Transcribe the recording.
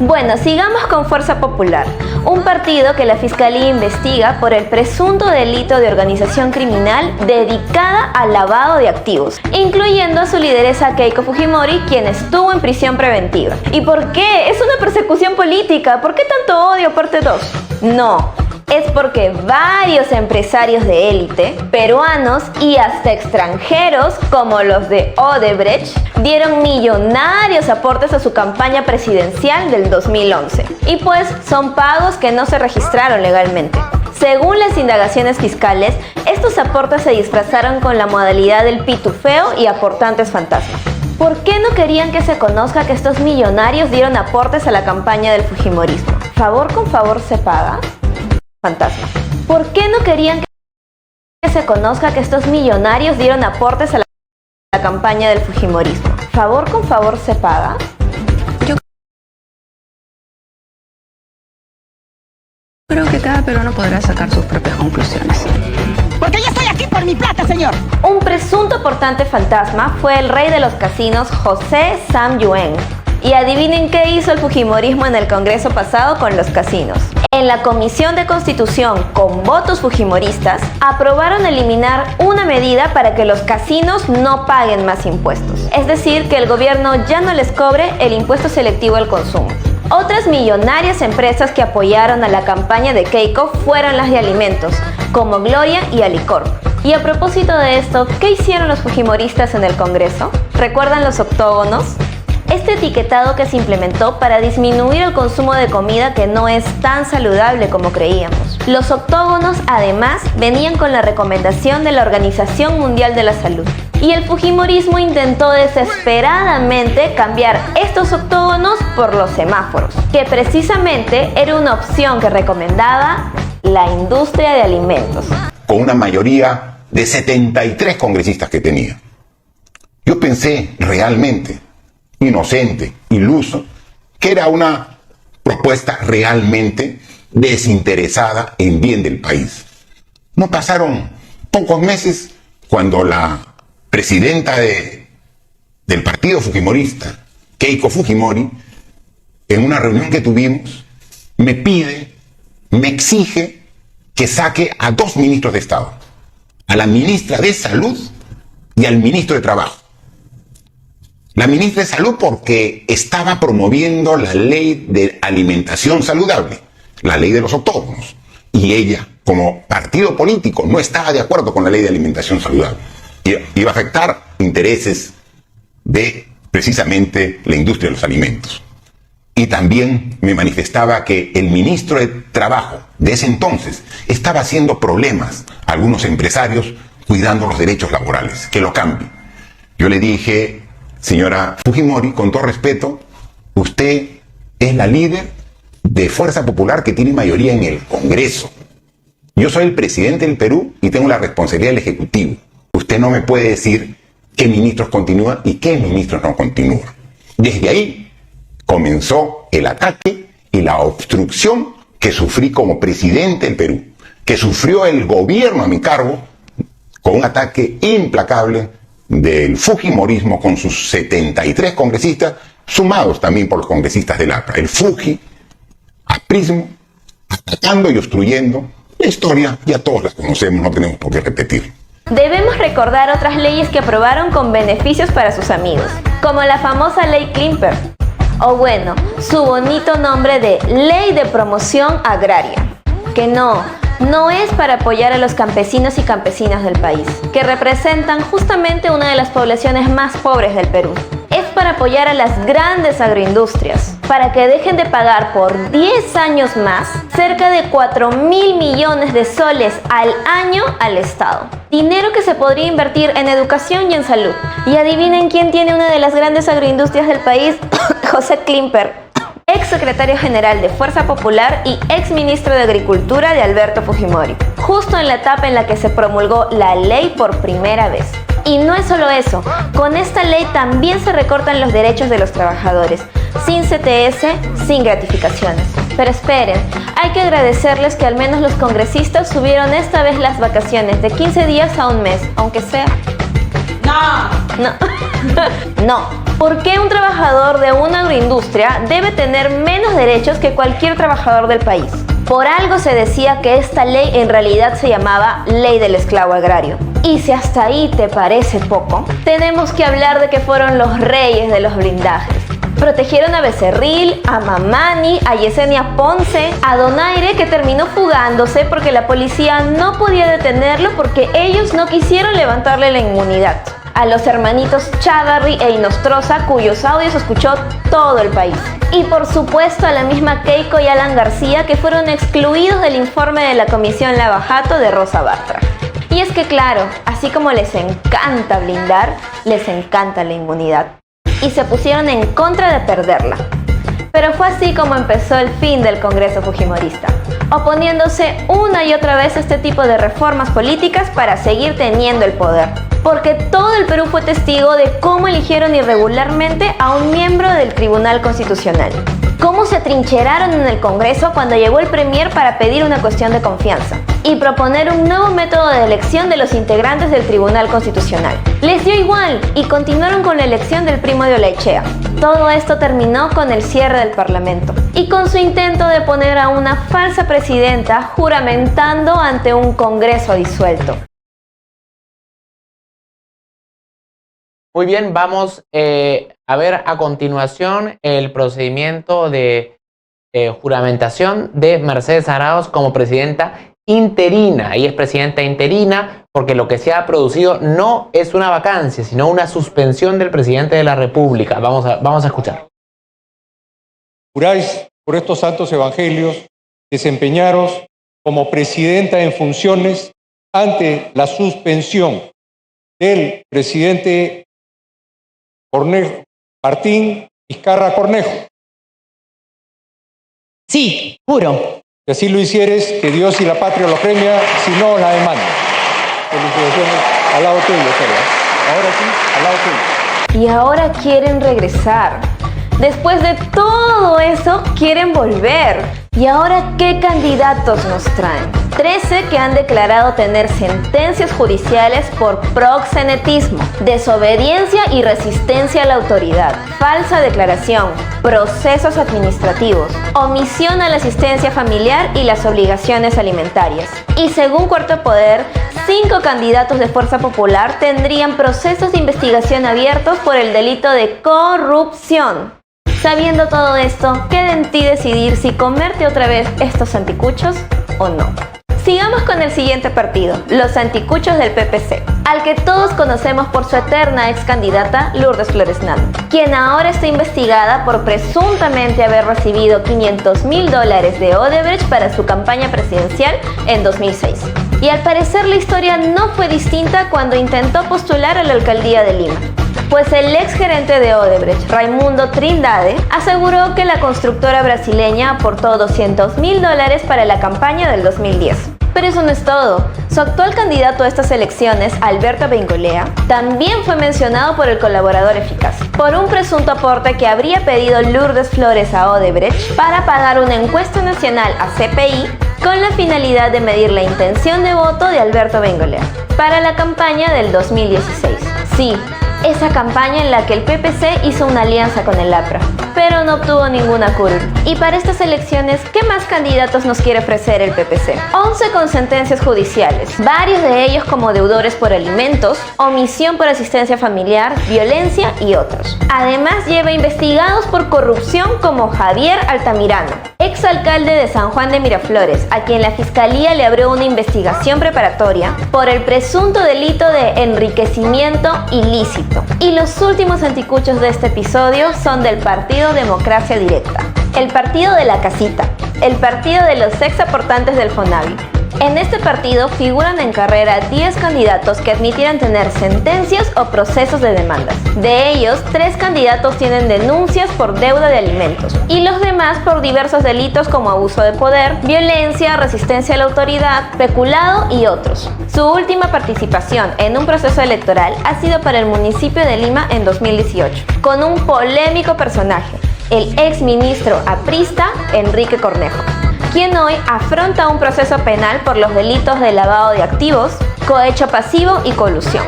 Bueno, sigamos con Fuerza Popular, un partido que la Fiscalía investiga por el presunto delito de organización criminal dedicada al lavado de activos, incluyendo a su lideresa Keiko Fujimori, quien estuvo en prisión preventiva. ¿Y por qué? Es una persecución política. ¿Por qué tanto odio parte 2? No. Es porque varios empresarios de élite, peruanos y hasta extranjeros, como los de Odebrecht, dieron millonarios aportes a su campaña presidencial del 2011. Y pues son pagos que no se registraron legalmente. Según las indagaciones fiscales, estos aportes se disfrazaron con la modalidad del pitufeo y aportantes fantasma. ¿Por qué no querían que se conozca que estos millonarios dieron aportes a la campaña del fujimorismo? ¿Favor con favor se paga? Fantasma. ¿Por qué no querían que se conozca que estos millonarios dieron aportes a la campaña del fujimorismo? ¿Favor con favor se paga? Yo creo que cada peruano podrá sacar sus propias conclusiones. Porque yo estoy aquí por mi plata, señor. Un presunto aportante fantasma fue el rey de los casinos, José Sam Yuen. Y adivinen qué hizo el fujimorismo en el Congreso pasado con los casinos. En la Comisión de Constitución, con votos fujimoristas, aprobaron eliminar una medida para que los casinos no paguen más impuestos. Es decir, que el gobierno ya no les cobre el impuesto selectivo al consumo. Otras millonarias empresas que apoyaron a la campaña de Keiko fueron las de alimentos, como Gloria y Alicorp. Y a propósito de esto, ¿qué hicieron los fujimoristas en el Congreso? ¿Recuerdan los octógonos? Este etiquetado que se implementó para disminuir el consumo de comida que no es tan saludable como creíamos. Los octógonos además venían con la recomendación de la Organización Mundial de la Salud. Y el fujimorismo intentó desesperadamente cambiar estos octógonos por los semáforos, que precisamente era una opción que recomendaba la industria de alimentos. Con una mayoría de 73 congresistas que tenía. Yo pensé realmente, inocente, iluso, que era una propuesta realmente desinteresada en bien del país. No pasaron pocos meses cuando la presidenta del partido fujimorista, Keiko Fujimori, en una reunión que tuvimos, me exige que saque a 2 ministros de Estado, a la ministra de Salud y al ministro de Trabajo. La ministra de Salud porque estaba promoviendo la ley de alimentación saludable, la ley de los octógonos, y ella, como partido político, no estaba de acuerdo con la ley de alimentación saludable. Iba a afectar intereses de precisamente la industria de los alimentos. Y también me manifestaba que el ministro de Trabajo de ese entonces estaba haciendo problemas a algunos empresarios cuidando los derechos laborales, que lo cambie. Yo le dije: señora Fujimori, con todo respeto, usted es la líder de Fuerza Popular que tiene mayoría en el Congreso. Yo soy el presidente del Perú y tengo la responsabilidad del Ejecutivo. Usted no me puede decir qué ministros continúan y qué ministros no continúan. Desde ahí comenzó el ataque y la obstrucción que sufrí como presidente del Perú, que sufrió el gobierno a mi cargo con un ataque implacable del fujimorismo con sus 73 congresistas, sumados también por los congresistas del APRA. El Fuji, aprismo, atacando y obstruyendo. La historia ya todos la conocemos, no tenemos por qué repetir. Debemos recordar otras leyes que aprobaron con beneficios para sus amigos, como la famosa Ley Klimper, o bueno, su bonito nombre de Ley de Promoción Agraria, que no es para apoyar a los campesinos y campesinas del país, que representan justamente una de las poblaciones más pobres del Perú. Es para apoyar a las grandes agroindustrias, para que dejen de pagar por 10 años más cerca de 4.000 millones de soles al año al Estado. Dinero que se podría invertir en educación y en salud. Y adivinen quién tiene una de las grandes agroindustrias del país, José Klimper, ex secretario general de Fuerza Popular y ex ministro de Agricultura de Alberto Fujimori, justo en la etapa en la que se promulgó la ley por primera vez. Y no es solo eso, con esta ley también se recortan los derechos de los trabajadores, sin CTS, sin gratificaciones. Pero esperen, hay que agradecerles que al menos los congresistas subieron esta vez las vacaciones de 15 días a un mes, aunque sea... No. ¿Por qué un trabajador de una agroindustria debe tener menos derechos que cualquier trabajador del país? Por algo se decía que esta ley en realidad se llamaba Ley del Esclavo Agrario. Y si hasta ahí te parece poco, tenemos que hablar de que fueron los reyes de los blindajes. Protegieron a Becerril, a Mamani, a Yesenia Ponce, a Donaire, que terminó fugándose porque la policía no podía detenerlo porque ellos no quisieron levantarle la inmunidad. A los hermanitos Chávarri e Inostroza, cuyos audios escuchó todo el país. Y por supuesto a la misma Keiko y Alan García, que fueron excluidos del informe de la Comisión Lavajato de Rosa Bartra. Y es que claro, así como les encanta blindar, les encanta la inmunidad. Y se pusieron en contra de perderla. Pero fue así como empezó el fin del Congreso Fujimorista, oponiéndose una y otra vez a este tipo de reformas políticas para seguir teniendo el poder. Porque todo el Perú fue testigo de cómo eligieron irregularmente a un miembro del Tribunal Constitucional. Cómo se atrincheraron en el Congreso cuando llegó el Premier para pedir una cuestión de confianza y proponer un nuevo método de elección de los integrantes del Tribunal Constitucional. Les dio igual y continuaron con la elección del primo de Olaechea. Todo esto terminó con el cierre del Parlamento y con su intento de poner a una falsa presidenta juramentando ante un Congreso disuelto. Muy bien, vamos a ver a continuación el procedimiento de juramentación de Mercedes Arauz como presidenta interina. Ella es presidenta interina porque lo que se ha producido no es una vacancia, sino una suspensión del presidente de la República. Vamos a escuchar. Juráis por estos santos evangelios desempeñaros como presidenta en funciones ante la suspensión del presidente Martín Vizcarra Cornejo. Sí, juro. Si así lo hicieres, que Dios y la patria lo premia, si no, la demanda. Felicitaciones. Al lado tuyo, Celia. Ahora sí, al lado tuyo. Y ahora quieren regresar. Después de todo eso, quieren volver. ¿Y ahora qué candidatos nos traen? 13 que han declarado tener sentencias judiciales por proxenetismo, desobediencia y resistencia a la autoridad, falsa declaración, procesos administrativos, omisión a la asistencia familiar y las obligaciones alimentarias. Y según Cuarto Poder, 5 candidatos de Fuerza Popular tendrían procesos de investigación abiertos por el delito de corrupción. Sabiendo todo esto, queda en ti decidir si comerte otra vez estos anticuchos o no. Sigamos con el siguiente partido, los anticuchos del PPC, al que todos conocemos por su eterna ex candidata Lourdes Flores Nando, quien ahora está investigada por presuntamente haber recibido $500.000 de Odebrecht para su campaña presidencial en 2006. Y al parecer la historia no fue distinta cuando intentó postular a la alcaldía de Lima. Pues el ex gerente de Odebrecht, Raimundo Trindade, aseguró que la constructora brasileña aportó $200.000 para la campaña del 2010. Pero eso no es todo. Su actual candidato a estas elecciones, Alberto Bengolea, también fue mencionado por el colaborador eficaz, por un presunto aporte que habría pedido Lourdes Flores a Odebrecht para pagar una encuesta nacional a CPI con la finalidad de medir la intención de voto de Alberto Bengolea para la campaña del 2016. Sí, esa campaña en la que el PPC hizo una alianza con el APRA, pero no obtuvo ninguna curul. Y para estas elecciones, ¿qué más candidatos nos quiere ofrecer el PPC? 11 con sentencias judiciales, varios de ellos como deudores por alimentos, omisión por asistencia familiar, violencia y otros. Además lleva investigados por corrupción como Javier Altamirano, exalcalde de San Juan de Miraflores, a quien la Fiscalía le abrió una investigación preparatoria por el presunto delito de enriquecimiento ilícito. Y los últimos anticuchos de este episodio son del Partido Democracia Directa, el partido de la casita, el partido de los ex aportantes del FONAVI. En este partido figuran en carrera 10 candidatos que admitieran tener sentencias o procesos de demandas. De ellos, 3 candidatos tienen denuncias por deuda de alimentos y los demás por diversos delitos como abuso de poder, violencia, resistencia a la autoridad, peculado y otros. Su última participación en un proceso electoral ha sido para el municipio de Lima en 2018, con un polémico personaje, el ex ministro aprista Enrique Cornejo, quien hoy afronta un proceso penal por los delitos de lavado de activos, cohecho pasivo y colusión.